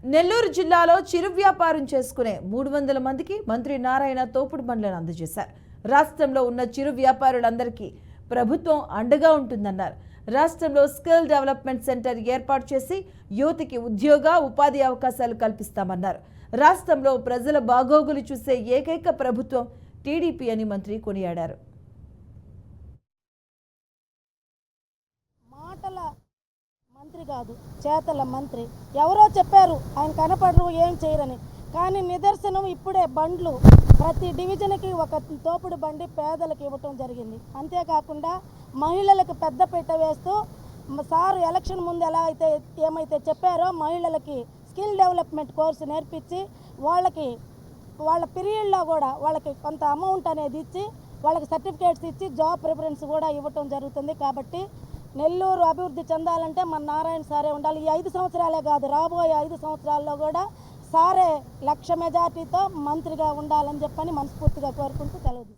నెల్లూరు జిల్లాలో చిరు వ్యాపారం చేసుకునే 300 మందికి మంత్రి నారాయణ తోపుడు బండ్లను అందజేశారు. రాష్ట్రంలో ఉన్న చిరు వ్యాపారులందరికీ ప్రభుత్వం అండగా ఉంటుందన్నారు. రాష్ట్రంలో స్కిల్ డెవలప్మెంట్ సెంటర్ ఏర్పాటు చేసి యువతకి ఉద్యోగ ఉపాధి అవకాశాలు కల్పిస్తామన్నారు. రాష్ట్రంలో ప్రజల బాగోగులు చూసే ఏకైక ప్రభుత్వం టీడీపీ అని మంత్రి కొనియాడారు. మాటల మంత్రి కాదు, చేతల మంత్రి. ఎవరో చెప్పారు ఆయన కనపడరు, ఏం చేయరని. కానీ నిదర్శనం ఇప్పుడే బండ్లు ప్రతి డివిజన్కి ఒక తోపుడు బండి పేదలకు ఇవ్వటం జరిగింది. అంతేకాకుండా మహిళలకు పెద్ద పీట వేస్తూ సారు ఎలక్షన్ ముందు ఎలా అయితే ఏమైతే చెప్పారో మహిళలకి స్కిల్ డెవలప్మెంట్ కోర్సు నేర్పించి వాళ్ళ పీరియడ్లో కూడా వాళ్ళకి కొంత అమౌంట్ అనేది ఇచ్చి వాళ్ళకి సర్టిఫికేట్స్ ఇచ్చి జాబ్ ప్రిఫరెన్స్ కూడా ఇవ్వటం జరుగుతుంది. కాబట్టి నెల్లూరు అభివృద్ధి చెందాలంటే మన నారాయణ సారే ఉండాలి. ఈ 5 సంవత్సరాలే కాదు, రాబోయే 5 సంవత్సరాల్లో కూడా సారే 1,00,000 మెజార్టీతో మంత్రిగా ఉండాలని చెప్పని మనస్ఫూర్తిగా కోరుకుంటూ సెలవు.